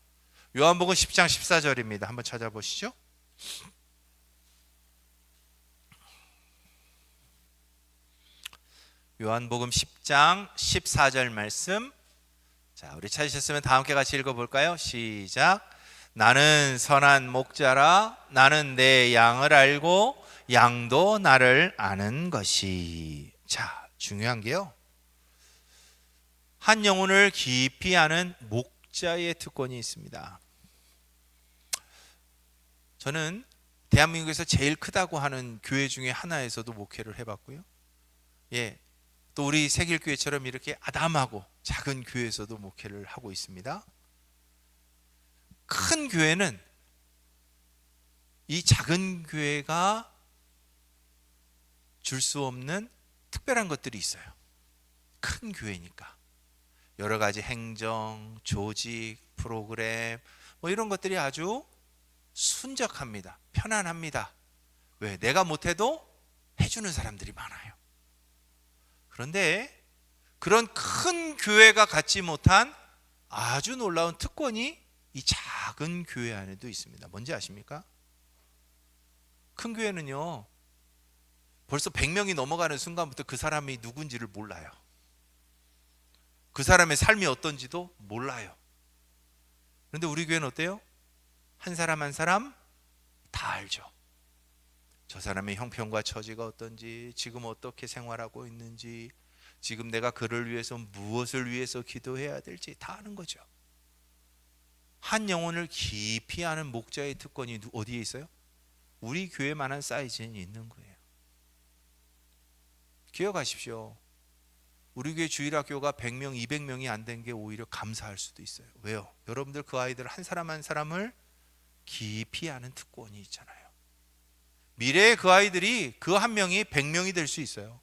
요한복음 10장 14절입니다. 한번 찾아보시죠. 요한복음 10장 14절 말씀. 자, 우리 찾으셨으면 다 함께 같이 읽어볼까요? 시작. 나는 선한 목자라. 나는 내 양을 알고 양도 나를 아는 것이. 자, 중요한 게요, 한 영혼을 깊이 아는 목자의 특권이 있습니다. 저는 대한민국에서 제일 크다고 하는 교회 중에 하나에서도 목회를 해봤고요. 또 우리 세길교회처럼 이렇게 아담하고 작은 교회에서도 목회를 하고 있습니다. 큰 교회는 이 작은 교회가 줄 수 없는 특별한 것들이 있어요. 큰 교회니까 여러 가지 행정, 조직, 프로그램 이런 것들이 아주 순적합니다. 편안합니다. 왜? 내가 못해도 해주는 사람들이 많아요. 그런데 그런 큰 교회가 갖지 못한 아주 놀라운 특권이 이 작은 교회 안에도 있습니다. 뭔지 아십니까? 큰 교회는요, 벌써 100명이 넘어가는 순간부터 그 사람이 누군지를 몰라요. 그 사람의 삶이 어떤지도 몰라요. 그런데 우리 교회는 어때요? 한 사람 한 사람 다 알죠. 저 사람의 형편과 처지가 어떤지, 지금 어떻게 생활하고 있는지, 지금 내가 그를 위해서 무엇을 위해서 기도해야 될지 다 아는 거죠. 한 영혼을 깊이 아는 목자의 특권이 어디에 있어요? 우리 교회만한 사이즈는 있는 거예요. 기억하십시오. 우리 교회 주일학교가 100명, 200명이 안 된 게 오히려 감사할 수도 있어요. 왜요? 여러분들 그 아이들 한 사람 한 사람을 깊이 아는 특권이 있잖아요. 미래의 그 아이들이 그 한 명이 100명이 될 수 있어요.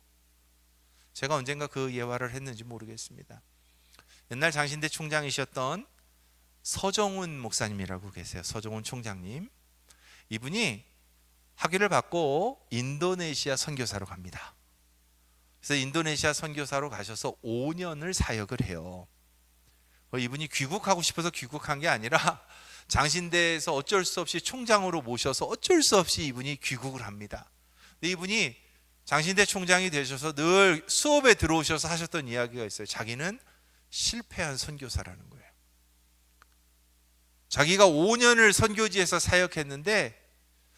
제가 언젠가 그 예화를 했는지 모르겠습니다. 옛날 장신대 총장이셨던 서정훈 목사님이라고 계세요. 서정훈 총장님. 이분이 학위를 받고 인도네시아 선교사로 갑니다. 그래서 인도네시아 선교사로 가셔서 5년을 사역을 해요. 이분이 귀국하고 싶어서 귀국한 게 아니라 장신대에서 어쩔 수 없이 총장으로 모셔서 어쩔 수 없이 이분이 귀국을 합니다. 근데 이분이 장신대 총장이 되셔서 늘 수업에 들어오셔서 하셨던 이야기가 있어요. 자기는 실패한 선교사라는 거예요. 자기가 5년을 선교지에서 사역했는데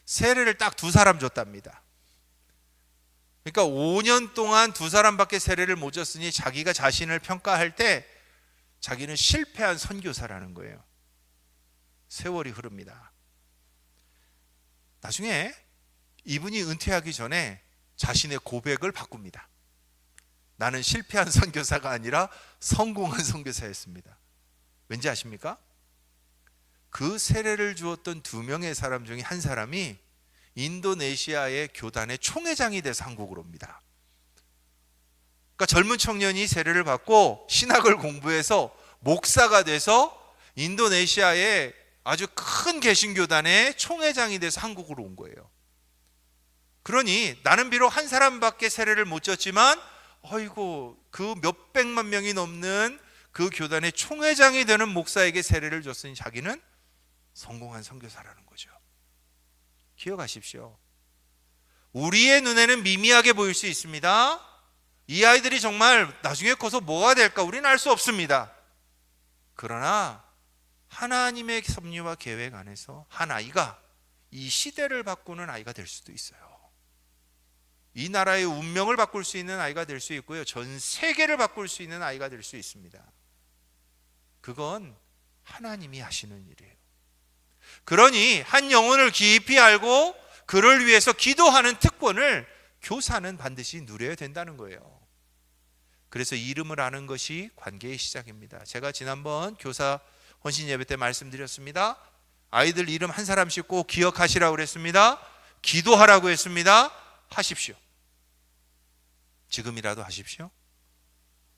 세례를 딱 2사람 줬답니다. 그러니까 5년 동안 2사람밖에 세례를 못 줬으니 자기가 자신을 평가할 때 자기는 실패한 선교사라는 거예요. 세월이 흐릅니다. 나중에 이분이 은퇴하기 전에 자신의 고백을 바꿉니다. 나는 실패한 선교사가 아니라 성공한 선교사였습니다. 왠지 아십니까? 그 세례를 주었던 2명의 사람 중에 한 사람이 인도네시아의 교단의 총회장이 돼서 한국으로 옵니다. 그러니까 젊은 청년이 세례를 받고 신학을 공부해서 목사가 돼서 인도네시아의 아주 큰 개신교단의 총회장이 돼서 한국으로 온 거예요. 그러니 나는 비록 한 사람밖에 세례를 못 줬지만 어이고 그 몇백만 명이 넘는 그 교단의 총회장이 되는 목사에게 세례를 줬으니 자기는 성공한 선교사라는 거죠. 기억하십시오. 우리의 눈에는 미미하게 보일 수 있습니다. 이 아이들이 정말 나중에 커서 뭐가 될까 우리는 알 수 없습니다. 그러나 하나님의 섭리와 계획 안에서 한 아이가 이 시대를 바꾸는 아이가 될 수도 있어요. 이 나라의 운명을 바꿀 수 있는 아이가 될 수 있고요, 전 세계를 바꿀 수 있는 아이가 될 수 있습니다. 그건 하나님이 하시는 일이에요. 그러니 한 영혼을 깊이 알고 그를 위해서 기도하는 특권을 교사는 반드시 누려야 된다는 거예요. 그래서 이름을 아는 것이 관계의 시작입니다. 제가 지난번 교사 헌신 예배 때 말씀드렸습니다. 아이들 이름 한 사람씩 꼭 기억하시라고 그랬습니다. 기도하라고 했습니다. 하십시오. 지금이라도 하십시오.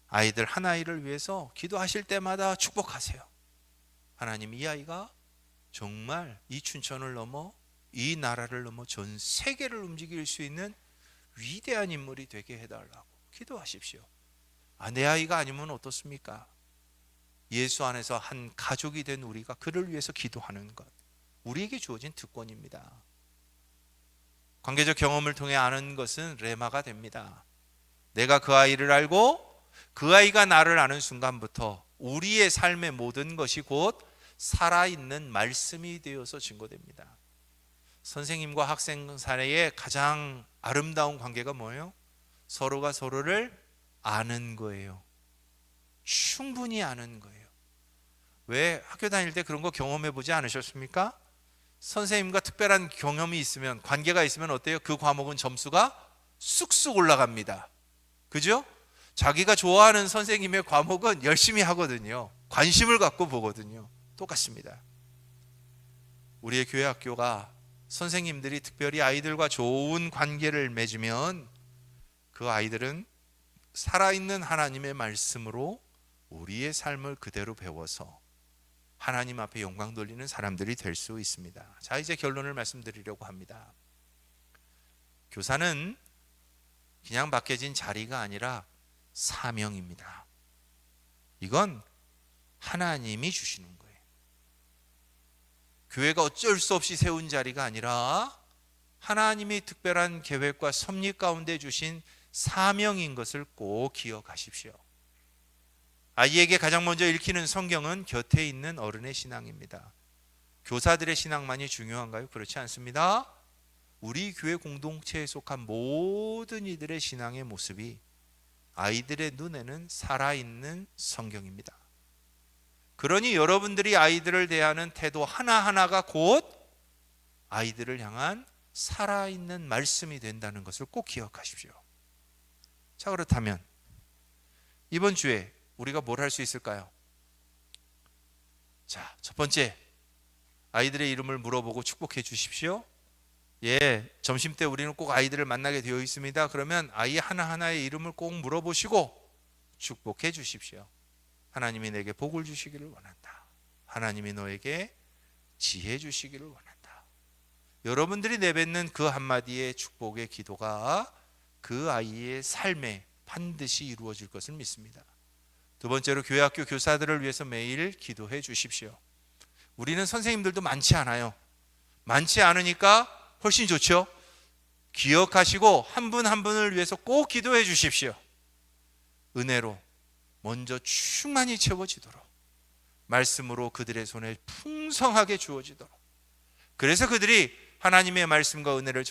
아이들 한 아이를 위해서 기도하실 때마다 축복하세요. 하나님, 이 아이가 정말 이 춘천을 넘어 이 나라를 넘어 전 세계를 움직일 수 있는 위대한 인물이 되게 해달라고 기도하십시오. 내 아이가 아니면 어떻습니까? 예수 안에서 한 가족이 된 우리가 그를 위해서 기도하는 것, 우리에게 주어진 특권입니다. 관계적 경험을 통해 아는 것은 레마가 됩니다. 내가 그 아이를 알고 그 아이가 나를 아는 순간부터 우리의 삶의 모든 것이 곧 살아있는 말씀이 되어서 증거됩니다. 선생님과 학생 사이의 가장 아름다운 관계가 뭐예요? 서로가 서로를 아는 거예요. 충분히 아는 거예요. 왜 학교 다닐 때 그런 거 경험해 보지 않으셨습니까? 선생님과 특별한 경험이 있으면, 관계가 있으면 어때요? 그 과목은 점수가 쑥쑥 올라갑니다. 그죠? 자기가 좋아하는 선생님의 과목은 열심히 하거든요. 관심을 갖고 보거든요. 똑같습니다. 우리의 교회 학교가 선생님들이 특별히 아이들과 좋은 관계를 맺으면 그 아이들은 살아있는 하나님의 말씀으로 우리의 삶을 그대로 배워서 하나님 앞에 영광 돌리는 사람들이 될 수 있습니다. 자, 이제 결론을 말씀드리려고 합니다. 교사는 그냥 맡겨진 자리가 아니라 사명입니다. 이건 하나님이 주시는 거예요. 교회가 어쩔 수 없이 세운 자리가 아니라 하나님이 특별한 계획과 섭리 가운데 주신 사명인 것을 꼭 기억하십시오. 아이에게 가장 먼저 읽히는 성경은 곁에 있는 어른의 신앙입니다. 교사들의 신앙만이 중요한가요? 그렇지 않습니다. 우리 교회 공동체에 속한 모든 이들의 신앙의 모습이 아이들의 눈에는 살아있는 성경입니다. 그러니 여러분들이 아이들을 대하는 태도 하나하나가 곧 아이들을 향한 살아있는 말씀이 된다는 것을 꼭 기억하십시오. 자, 그렇다면 이번 주에 우리가 뭘 할 수 있을까요? 자, 첫 번째, 아이들의 이름을 물어보고 축복해 주십시오. 점심 때 우리는 꼭 아이들을 만나게 되어 있습니다. 그러면 아이 하나하나의 이름을 꼭 물어보시고 축복해 주십시오. 하나님이 내게 복을 주시기를 원한다. 하나님이 너에게 지혜 주시기를 원한다. 여러분들이 내뱉는 그 한마디의 축복의 기도가 그 아이의 삶에 반드시 이루어질 것을 믿습니다. 두 번째로, 교회 학교 교사들을 위해서 매일 기도해 주십시오. 우리는 선생님들도 많지 않아요. 많지 않으니까 훨씬 좋죠. 기억하시고 한 분 한 분을 위해서 꼭 기도해 주십시오. 은혜로 먼저 충만히 채워지도록, 말씀으로 그들의 손에 풍성하게 주어지도록, 그래서 그들이 하나님의 말씀과 은혜를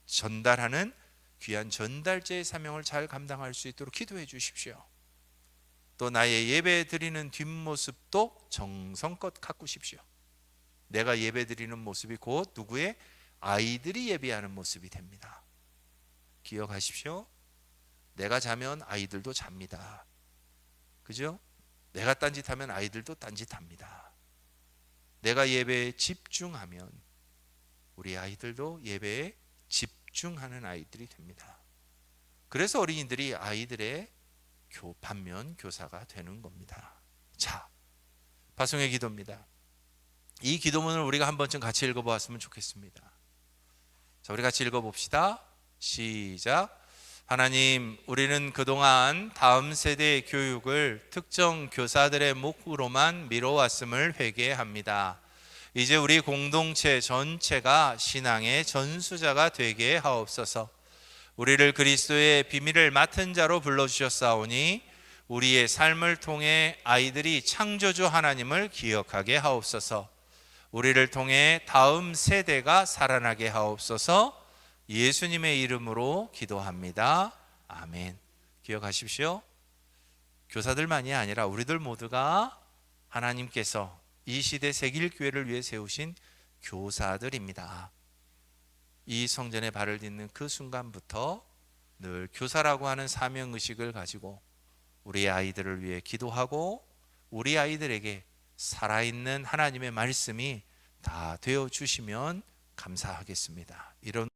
전달하는 귀한 전달자의 사명을 잘 감당할 수 있도록 기도해 주십시오. 또 나의 예배 드리는 뒷모습도 정성껏 가꾸십시오. 내가 예배 드리는 모습이 곧 누구의? 아이들이 예배하는 모습이 됩니다. 기억하십시오. 내가 자면 아이들도 잡니다. 그죠? 내가 딴짓하면 아이들도 딴짓합니다. 내가 예배에 집중하면 우리 아이들도 예배에 집중하는 아이들이 됩니다. 그래서 어린이들이 아이들의 반면 교사가 되는 겁니다. 자, 파송의 기도입니다. 이 기도문을 우리가 한 번쯤 같이 읽어보았으면 좋겠습니다. 자, 우리 같이 읽어봅시다. 시작. 하나님, 우리는 그동안 다음 세대의 교육을 특정 교사들의 몫으로만 미뤄왔음을 회개합니다. 이제 우리 공동체 전체가 신앙의 전수자가 되게 하옵소서. 우리를 그리스도의 비밀을 맡은 자로 불러주셨사오니 우리의 삶을 통해 아이들이 창조주 하나님을 기억하게 하옵소서. 우리를 통해 다음 세대가 살아나게 하옵소서. 예수님의 이름으로 기도합니다. 아멘. 기억하십시오. 교사들만이 아니라 우리들 모두가 하나님께서 이 시대 세길교회를 위해 세우신 교사들입니다. 이 성전에 발을 딛는 그 순간부터 늘 교사라고 하는 사명의식을 가지고 우리 아이들을 위해 기도하고 우리 아이들에게 살아있는 하나님의 말씀이 다 되어주시면 감사하겠습니다. 이런